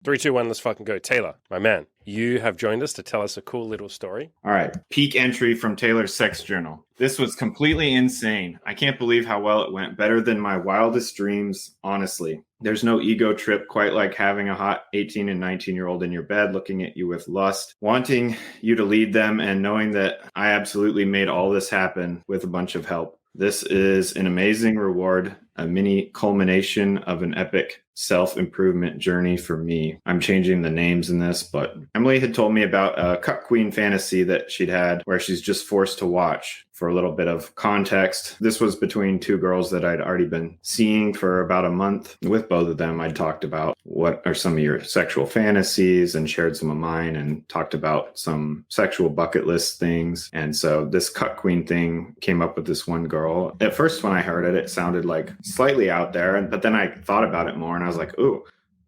3, 2, 1, let's fucking go. Taylor, my man, you have joined us to tell us a cool little story. All right. Peak entry from Taylor's sex journal. This was completely insane. I can't believe how well it went. Better than my wildest dreams, honestly. There's no ego trip quite like having a hot 18 and 19-year-old in your bed looking at you with lust, wanting you to lead them, and knowing that I absolutely made all this happen with a bunch of help. This is an amazing reward, a mini culmination of an epic self-improvement journey for me. I'm changing the names in this, but Emily had told me about a cuck queen fantasy that she'd had where she's just forced to watch. For a little bit of context, this was between two girls that I'd already been seeing for about a month. With both of them, I'd talked about what are some of your sexual fantasies and shared some of mine and talked about some sexual bucket list things. And so this cuck queen thing came up with this one girl. At first, when I heard it, it sounded like slightly out there, but then I thought about it more and I was like, ooh,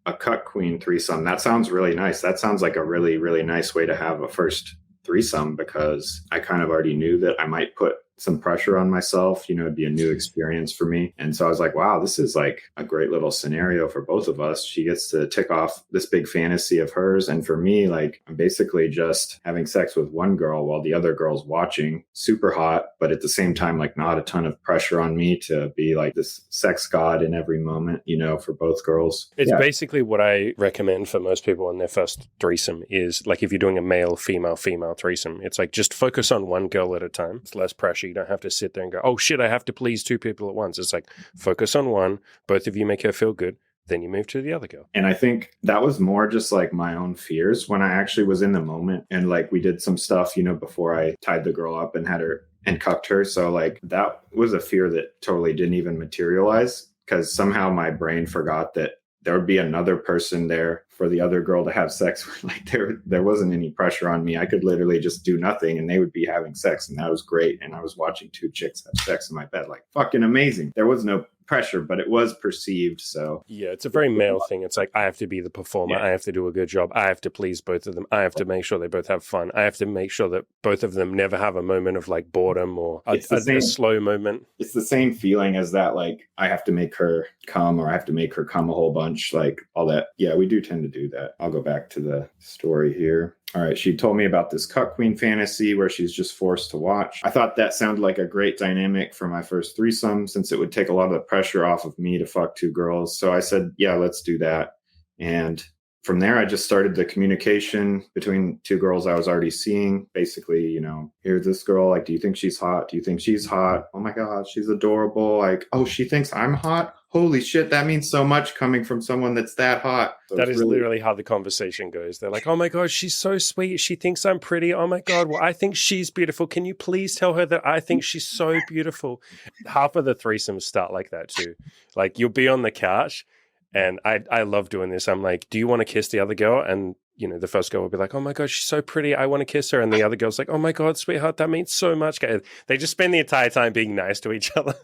a cuck queen threesome. That sounds really nice. That sounds like a really, really nice way to have a first threesome, because I kind of already knew that I might put some pressure on myself. It'd be a new experience for me. And so I was like, wow, this is like a great little scenario for both of us. She gets to tick off this big fantasy of hers. And for me, like, I'm basically just having sex with one girl while the other girl's watching. Super hot, but at the same time, like, not a ton of pressure on me to be like this sex god in every moment, for both girls. It's basically what I recommend for most people in their first threesome is, like, if you're doing a male, female threesome, it's like just focus on one girl at a time. It's less pressure. You don't have to sit there and go, oh shit, I have to please two people at once. It's like, focus on one, both of you make her feel good, then you move to the other girl. And I think that was more just like my own fears when I actually was in the moment. And like, we did some stuff, before I tied the girl up and had her and cucked her. So like, that was a fear that totally didn't even materialize, because somehow my brain forgot that there would be another person there for the other girl to have sex with. Like, there wasn't any pressure on me. I could literally just do nothing and they would be having sex, and that was great. And I was watching two chicks have sex in my bed, like, fucking amazing. There was no pressure, but it was perceived. So yeah, it's a very male thing. It's like, I have to be the performer. Yeah. I have to do a good job. I have to please both of them. I have to make sure they both have fun. I have to make sure that both of them never have a moment of like boredom or a slow moment. It's the same feeling as that, like, I have to make her come, or I have to make her come a whole bunch, like all that. Yeah, we do tend to do that. I'll go back to the story here. All right, she told me about this cuck queen fantasy where she's just forced to watch. I thought that sounded like a great dynamic for my first threesome, since it would take a lot of the pressure off of me to fuck two girls. So I said, yeah, let's do that. And from there, I just started the communication between two girls I was already seeing. Basically, here's this girl, like, do you think she's hot? Do you think she's hot? Oh my God, she's adorable. Like, oh, she thinks I'm hot? Holy shit, that means so much coming from someone that's that hot. So that is literally how the conversation goes. They're like, oh my God, she's so sweet. She thinks I'm pretty. Oh my God, well, I think she's beautiful. Can you please tell her that I think she's so beautiful? Half of the threesomes start like that too. Like, you'll be on the couch, and I love doing this. I'm like, do you want to kiss the other girl? And the first girl will be like, oh my God, she's so pretty. I want to kiss her. And the other girl's like, oh my God, sweetheart, that means so much. They just spend the entire time being nice to each other.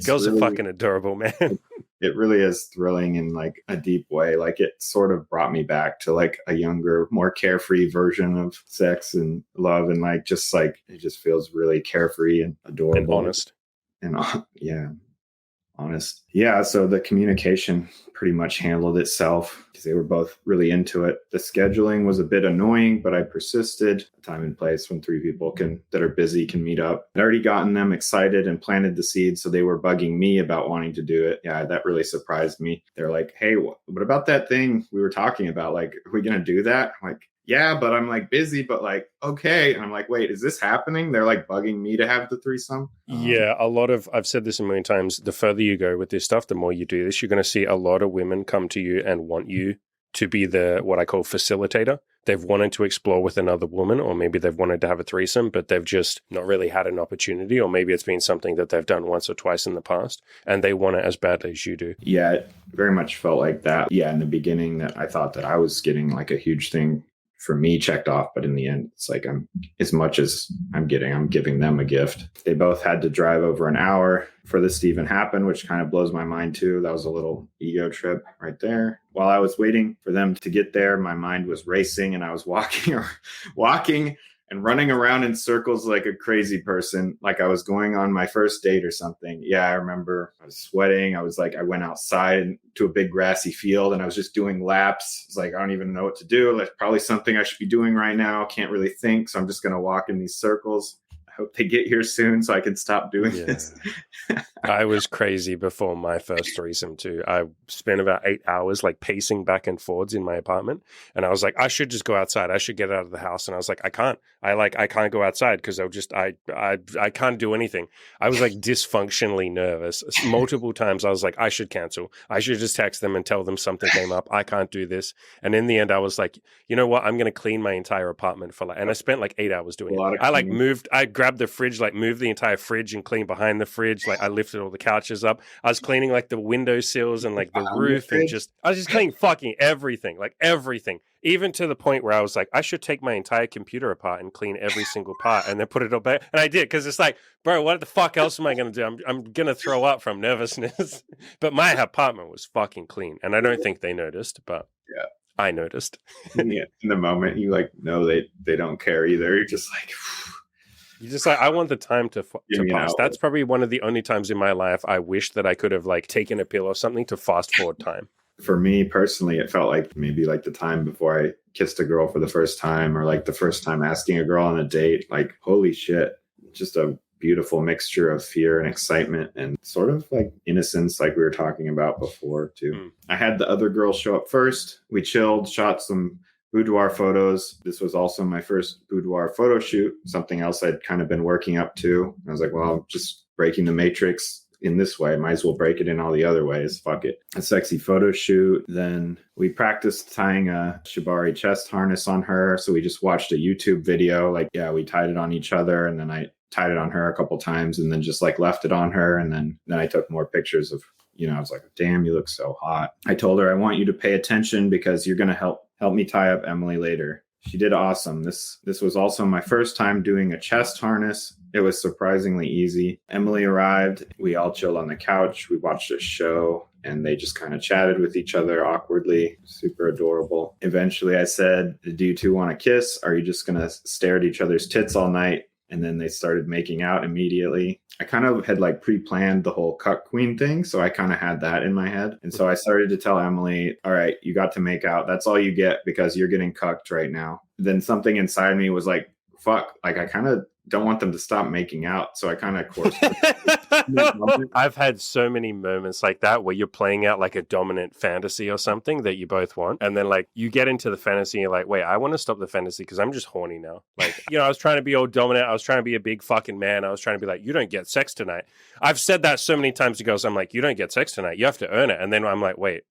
Girls are fucking adorable, man. It really is thrilling in like a deep way. Like, it sort of brought me back to like a younger, more carefree version of sex and love. And like, just like, it just feels really carefree and adorable. And honest. And yeah. Honest. Yeah, so the communication pretty much handled itself because they were both really into it. The scheduling was a bit annoying, but I persisted. Time and place when three people that are busy can meet up. I'd already gotten them excited and planted the seed, so they were bugging me about wanting to do it. Yeah, that really surprised me. They're like, hey, what about that thing we were talking about? Like, are we going to do that? I'm like, yeah, but I'm like busy, but like, okay. And I'm like, wait, is this happening? They're like bugging me to have the threesome. Yeah, I've said this a million times. The further you go with this stuff, the more you do this, you're going to see a lot of women come to you and want you to be the, what I call facilitator. They've wanted to explore with another woman, or maybe they've wanted to have a threesome, but they've just not really had an opportunity, or maybe it's been something that they've done once or twice in the past, and they want it as badly as you do. Yeah, it very much felt like that. Yeah, in the beginning that I thought that I was getting like a huge thing for me checked off, but in the end, it's like as much as I'm giving them a gift. They both had to drive over an hour for this to even happen, which kind of blows my mind too. That was a little ego trip right there. While I was waiting for them to get there, my mind was racing and I was walking and running around in circles like a crazy person, like I was going on my first date or something. Yeah, I remember I was sweating. I went outside to a big grassy field and I was just doing laps. It's like, I don't even know what to do. Like probably something I should be doing right now. Can't really think. So I'm just going to walk in these circles. I hope they get here soon so I can stop doing this. I was crazy before my first threesome too. I spent about 8 hours like pacing back and forwards in my apartment. And I was like, I should just go outside. I should get out of the house. And I was like, I can't go outside because I can't do anything. I was like dysfunctionally nervous. Multiple times I was like, I should cancel. I should just text them and tell them something came up. I can't do this. And in the end, I was like, you know what? I'm going to clean my entire apartment and I spent like 8 hours doing it. I grabbed the fridge, like moved the entire fridge and cleaned behind the fridge. Like I lifted all the couches up. I was cleaning like the windowsills and like the roof and I was just cleaning fucking everything, like everything. Even to the point where I was like, I should take my entire computer apart and clean every single part and then put it all back. And I did, because it's like, bro, what the fuck else am I going to do? I'm going to throw up from nervousness. But my apartment was fucking clean. And I don't think they noticed, but yeah, I noticed. Yeah, in the moment, you like, no, they don't care either. You're just like... You're just like, I want the time to pass. That's probably one of the only times in my life I wish that I could have like taken a pill or something to fast forward time. For me personally, it felt like maybe like the time before I kissed a girl for the first time, or like the first time asking a girl on a date. Like, holy shit, just a beautiful mixture of fear and excitement and sort of like innocence, like we were talking about before too. I had the other girl show up first. We chilled, shot some boudoir photos. This was also my first boudoir photo shoot, something else I'd kind of been working up to. I was like, well, I'm just breaking the matrix in this way. Might as well break it in all the other ways. Fuck it. A sexy photo shoot. Then we practiced tying a shibari chest harness on her. So we just watched a YouTube video. Like, yeah, we tied it on each other and then I tied it on her a couple times and then just like left it on her. And then I took more pictures of, I was like, damn, you look so hot. I told her, I want you to pay attention because you're going to help me tie up Emily later. She did awesome. This was also my first time doing a chest harness. It was surprisingly easy. Emily arrived. We all chilled on the couch. We watched a show and they just kind of chatted with each other awkwardly. Super adorable. Eventually I said, do you two want to kiss? Are you just going to stare at each other's tits all night? And then they started making out immediately. I kind of had like pre-planned the whole cuck queen thing. So I kind of had that in my head. And so I started to tell Emily, all right, you got to make out. That's all you get because you're getting cucked right now. Then something inside me was like, fuck, like I kind of don't want them to stop making out. So I kind of course. I've had so many moments like that where you're playing out like a dominant fantasy or something that you both want. And then like you get into the fantasy and you're like, wait, I want to stop the fantasy because I'm just horny now. Like, I was trying to be all dominant. I was trying to be a big fucking man. I was trying to be like, you don't get sex tonight. I've said that so many times to girls. I'm like, you don't get sex tonight. You have to earn it. And then I'm like, wait,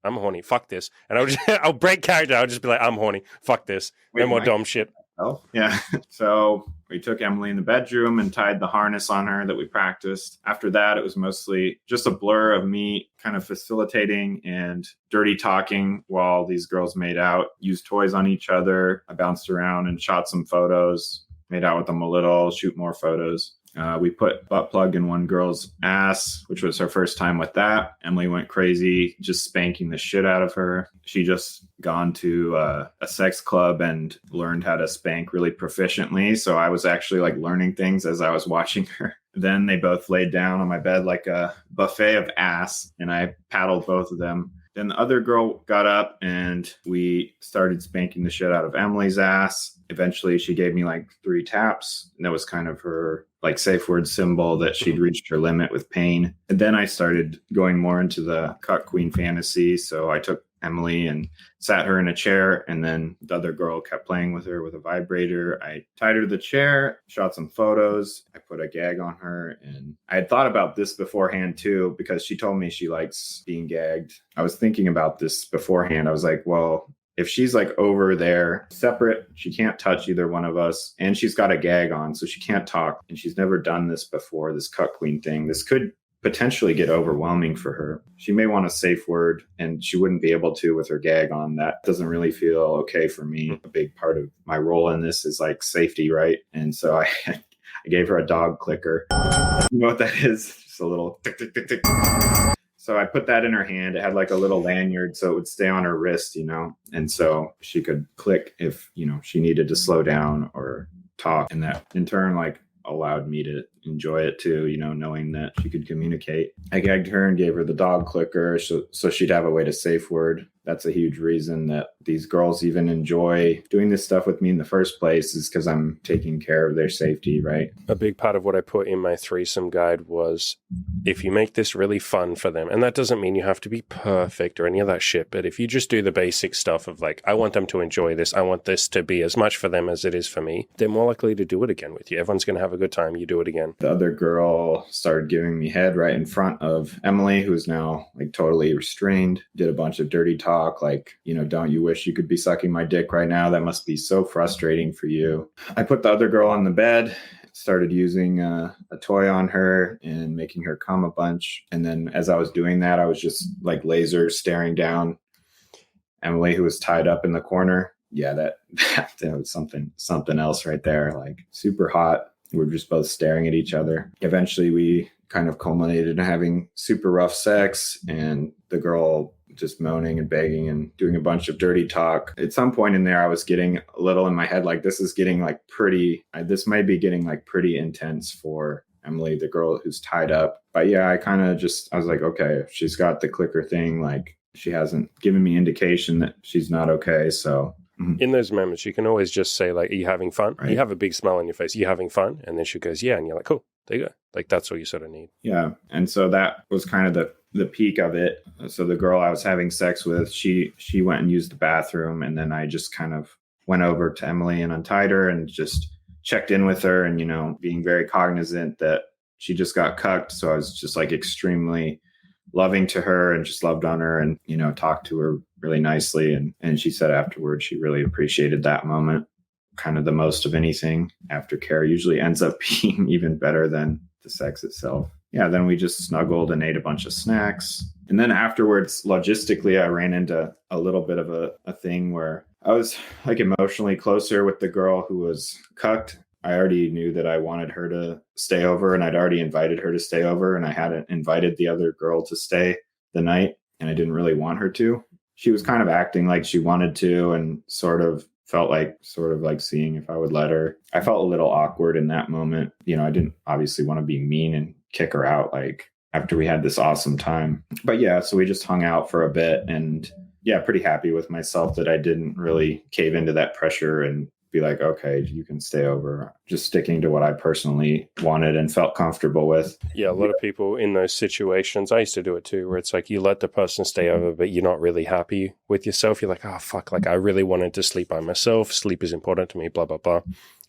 I'm horny. Fuck this. And I'll break character. I'll just be like, I'm horny. Fuck this. No more dumb shit. Oh, yeah. So we took Emily in the bedroom and tied the harness on her that we practiced. After that, it was mostly just a blur of me kind of facilitating and dirty talking while these girls made out, used toys on each other. I bounced around and shot some photos, made out with them a little, shoot more photos. We put butt plug in one girl's ass, which was her first time with that. Emily went crazy, just spanking the shit out of her. She just gone to a sex club and learned how to spank really proficiently. So I was actually like learning things as I was watching her. Then they both laid down on my bed like a buffet of ass, and I paddled both of them. Then the other girl got up and we started spanking the shit out of Emily's ass. Eventually she gave me like 3 taps, and that was kind of her like safe word symbol that she'd reached her limit with pain. And then I started going more into the cuck queen fantasy. So I took Emily and sat her in a chair, and then the other girl kept playing with her with a vibrator. I tied her to the chair, shot some photos. I put a gag on her, and I had thought about this beforehand too, because she told me she likes being gagged. I was thinking about this beforehand. I was like, well, if she's like over there separate, she can't touch either one of us, and she's got a gag on, so she can't talk, and she's never done this before, this cuck queen thing. This could potentially get overwhelming for her. She may want a safe word, and she wouldn't be able to with her gag on. That doesn't really feel okay for me. A big part of my role in this is like safety, right? And so I gave her a dog clicker. You know what that is? Just a little tick, tick, tick, tick. So I put that in her hand. It had like a little lanyard so it would stay on her wrist, and so she could click if, she needed to slow down or talk. And that in turn, like, allowed me to enjoy it too, knowing that she could communicate. I gagged her and gave her the dog clicker so she'd have a way to safe word. That's a huge reason that these girls even enjoy doing this stuff with me in the first place, is because I'm taking care of their safety, right? A big part of what I put in my threesome guide was, if you make this really fun for them, and that doesn't mean you have to be perfect or any of that shit, but if you just do the basic stuff of like, I want them to enjoy this, I want this to be as much for them as it is for me, they're more likely to do it again with you. Everyone's going to have a good time. You do it again. The other girl started giving me head right in front of Emily, who's now like totally restrained, did a bunch of dirty talk, like, don't you wish you could be sucking my dick right now? That must be so frustrating for you. I put the other girl on the bed, started using a toy on her and making her come a bunch. And then as I was doing that, I was just like laser staring down Emily, who was tied up in the corner. Yeah, that was something else right there. Like, super hot. We're just both staring at each other. Eventually we kind of culminated in having super rough sex, and the girl just moaning and begging and doing a bunch of dirty talk. At some point in there, I was getting a little in my head, like, this is getting like this might be getting like pretty intense for Emily, the girl who's tied up. But yeah, I was like, okay, if she's got the clicker thing, like, she hasn't given me indication that she's not okay. So in those moments, you can always just say, like, are you having fun? Right. You have a big smile on your face. Are you having fun? And then she goes, yeah. And you're like, cool, there you go. Like, that's what you sort of need. Yeah. And so that was kind of the peak of it. So the girl I was having sex with, she went and used the bathroom. And then I just kind of went over to Emily and untied her and just checked in with her, and, being very cognizant that she just got cucked. So I was just like extremely loving to her and just loved on her and, talked to her really nicely. And she said afterwards she really appreciated that moment, kind of the most of anything. Aftercare usually ends up being even better than the sex itself. Yeah, then we just snuggled and ate a bunch of snacks. And then afterwards, logistically, I ran into a little bit of a thing where I was like emotionally closer with the girl who was cucked. I already knew that I wanted her to stay over, and I'd already invited her to stay over, and I hadn't invited the other girl to stay the night, and I didn't really want her to. She was kind of acting like she wanted to, and sort of like seeing if I would let her. I felt a little awkward in that moment. I didn't obviously want to be mean and kick her out, like, after we had this awesome time. But yeah, so we just hung out for a bit, and yeah, pretty happy with myself that I didn't really cave into that pressure and be like, okay, you can stay over. Just sticking to what I personally wanted and felt comfortable with. Yeah, a lot of people in those situations, I used to do it too, where it's like you let the person stay over, but you're not really happy with yourself. You're like, oh, fuck, like, I really wanted to sleep by myself. Sleep is important to me, blah, blah, blah.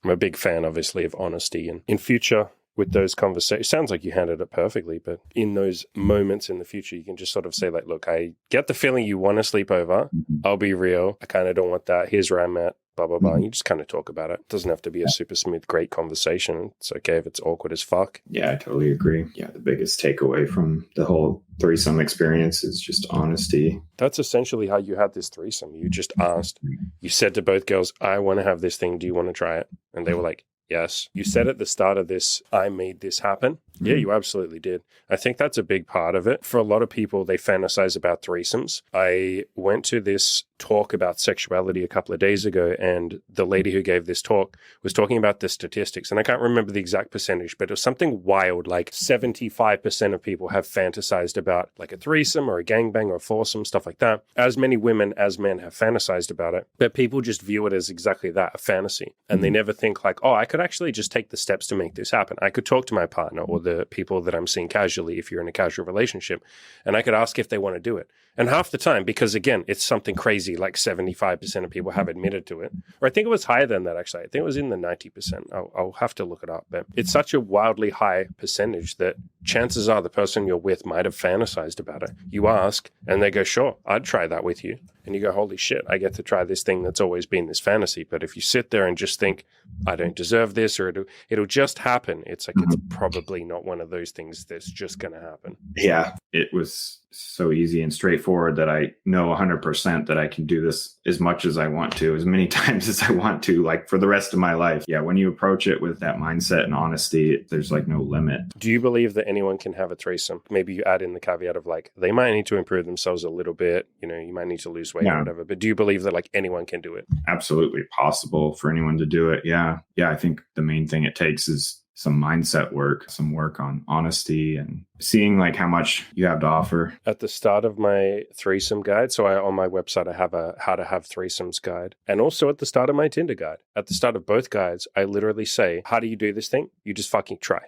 I'm a big fan, obviously, of honesty. And in future, with those conversations, sounds like you handled it perfectly, but in those moments in the future, you can just sort of say, like, look, I get the feeling you want to sleep over. I'll be real. I kind of don't want that. Here's where I'm at. Blah, blah, blah. And you just kind of talk about it. It doesn't have to be a super smooth, great conversation. It's okay if it's awkward as fuck. Yeah, I totally agree. Yeah, the biggest takeaway from the whole threesome experience is just honesty. That's essentially how you had this threesome. You just asked. You said to both girls, I want to have this thing. Do you want to try it? And they were like, yes. You said at the start of this, I made this happen. Yeah, you absolutely did. I think that's a big part of it. For a lot of people, they fantasize about threesomes. I went to this talk about sexuality a couple of days ago, and the lady who gave this talk was talking about the statistics. And I can't remember the exact percentage, but it was something wild, like 75% of people have fantasized about like a threesome or a gangbang or a foursome, stuff like that. As many women as men have fantasized about it, but people just view it as exactly that, a fantasy. And they never think like, oh, I could actually just take the steps to make this happen. I could talk to my partner or the people that I'm seeing casually if you're in a casual relationship, and I could ask if they want to do it. And half the time, because again, it's something crazy, like 75% of people have admitted to it. Or I think it was higher than that, actually. I think it was in the 90%. I'll have to look it up. But it's such a wildly high percentage that chances are the person you're with might have fantasized about it. You ask, and they go, sure, I'd try that with you. And you go, holy shit, I get to try this thing that's always been this fantasy. But if you sit there and just think, I don't deserve this, or it'll just happen, it's like, it's probably not one of those things that's just going to happen. Yeah, it was so easy and straightforward straightforward that I know 100% that I can do this as much as I want to, as many times as I want to, like for the rest of my life. Yeah, when you approach it with that mindset and honesty, there's like no limit. Do you believe that anyone can have a threesome? Maybe you add in the caveat of like, they might need to improve themselves a little bit, you know, you might need to lose weight or whatever, but do you believe that like anyone can do it? Absolutely possible for anyone to do it. Yeah. I think the main thing it takes is some mindset work, some work on honesty and seeing like how much you have to offer. At the start of my threesome guide, so on my website, I have a how to have threesomes guide. And also at the start of my Tinder guide, at the start of both guides, I literally say, how do you do this thing? You just fucking try.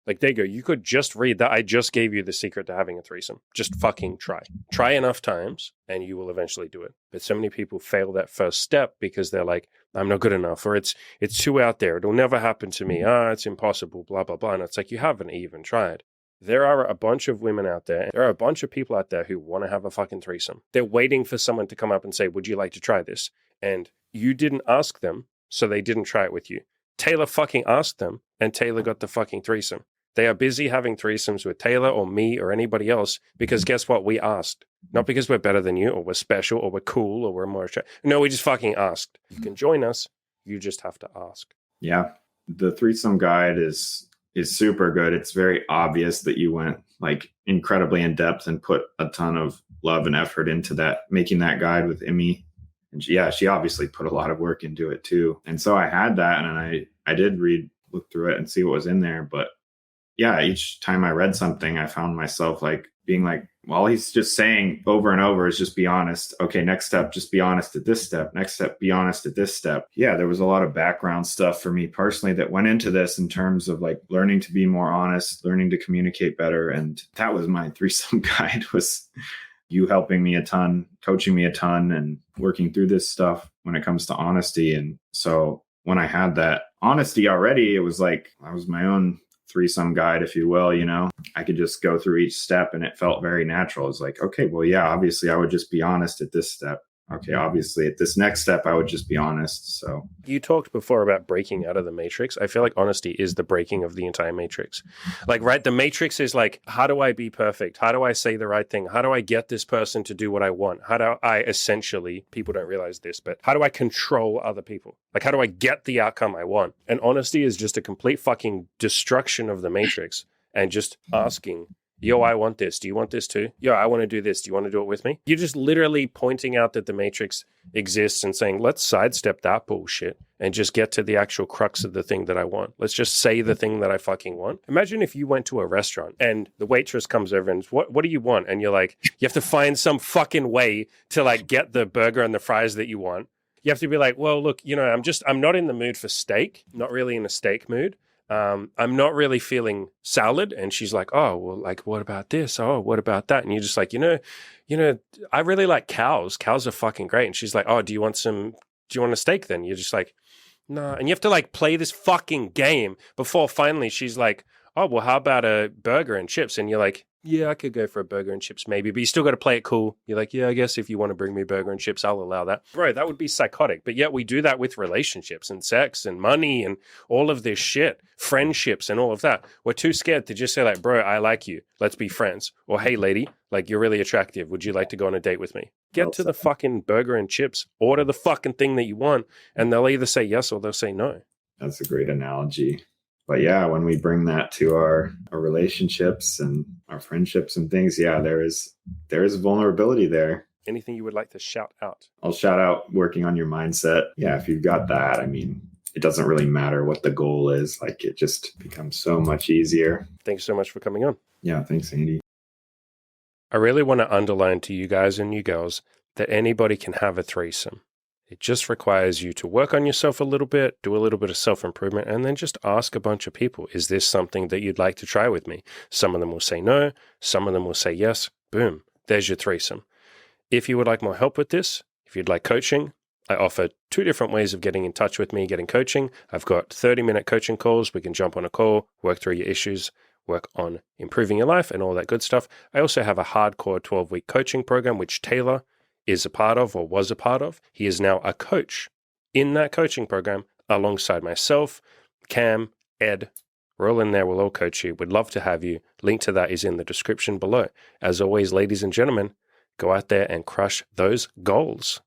Like, there you go. You could just read that. I just gave you the secret to having a threesome. Just fucking try. Try enough times and you will eventually do it. But so many people fail that first step because they're like, I'm not good enough, or it's too out there. It'll never happen to me. It's impossible, blah, blah, blah. And it's like, you haven't even tried. There are a bunch of women out there. There are a bunch of people out there who want to have a fucking threesome. They're waiting for someone to come up and say, would you like to try this? And you didn't ask them, so they didn't try it with you. Taylor fucking asked them, and Taylor got the fucking threesome. They are busy having threesomes with Taylor or me or anybody else because guess what? We asked. Not because we're better than you or we're special or we're cool or we're more attractive. No, we just fucking asked. You can join us. You just have to ask. Yeah. The threesome guide is super good. It's very obvious that you went like incredibly in depth and put a ton of love and effort into that, making that guide with Emmy. And she obviously put a lot of work into it too. And so I had that and I did look through it and see what was in there. But yeah, each time I read something, I found myself like being like, well, he's just saying over and over is just be honest. Okay, next step, just be honest at this step. Next step, be honest at this step. Yeah, there was a lot of background stuff for me personally that went into this in terms of like learning to be more honest, learning to communicate better. And that was my threesome guide, was you helping me a ton, coaching me a ton, and working through this stuff when it comes to honesty. And so when I had that honesty already, it was like I was my own threesome guide, if you will. You know, I could just go through each step and it felt very natural. It's like, okay, well, yeah, obviously I would just be honest at this step. Okay, obviously at this next step, I would just be honest. So you talked before about breaking out of the matrix. I feel like honesty is the breaking of the entire matrix. Like, right, the matrix is like, how do I be perfect? How do I say the right thing? How do I get this person to do what I want? How do I essentially, people don't realize this, but how do I control other people? Like, how do I get the outcome I want? And honesty is just a complete fucking destruction of the matrix and just asking, yo, I want this. Do you want this too? Yo, I want to do this. Do you want to do it with me? You're just literally pointing out that the matrix exists and saying, let's sidestep that bullshit and just get to the actual crux of the thing that I want. Let's just say the thing that I fucking want. Imagine if you went to a restaurant and the waitress comes over and what do you want? And you're like, you have to find some fucking way to like get the burger and the fries that you want. You have to be like, well, look, you know, I'm not in the mood for steak, not really in a steak mood. I'm not really feeling salad. And she's like, oh, well, like, what about this? Oh, what about that? And you're just like, you know, I really like cows. Cows are fucking great. And she's like, oh, do you want a steak then? You're just like, no. And you have to like play this fucking game before finally she's like, oh, well, how about a burger and chips? And you're like, yeah, I could go for a burger and chips maybe, but you still got to play it cool. You're like, yeah, I guess if you want to bring me burger and chips, I'll allow that. Bro, that would be psychotic. But yet we do that with relationships and sex and money and all of this shit, friendships and all of that. We're too scared to just say like, bro, I like you. Let's be friends. Or, hey, lady, like, you're really attractive. Would you like to go on a date with me? Get to the fucking burger and chips. Order the fucking thing that you want. And they'll either say yes or they'll say no. That's a great analogy. But yeah, when we bring that to our relationships and our friendships and things, yeah, there is vulnerability there. Anything you would like to shout out? I'll shout out working on your mindset. Yeah, if you've got that, I mean, it doesn't really matter what the goal is. Like, it just becomes so much easier. Thanks so much for coming on. Yeah, thanks, Andy. I really want to underline to you guys and you girls that anybody can have a threesome. It just requires you to work on yourself a little bit, do a little bit of self-improvement, and then just ask a bunch of people, is this something that you'd like to try with me? Some of them will say no. Some of them will say yes. Boom. There's your threesome. If you would like more help with this, if you'd like coaching, I offer 2 different ways of getting in touch with me, getting coaching. I've got 30-minute coaching calls. We can jump on a call, work through your issues, work on improving your life and all that good stuff. I also have a hardcore 12-week coaching program, which Taylor is a part of or was a part of. He is now a coach in that coaching program alongside myself, Cam, Ed, We're all in there. We'll all coach you. We'd love to have you. Link to that is in the description below. As always, ladies and gentlemen, go out there and crush those goals.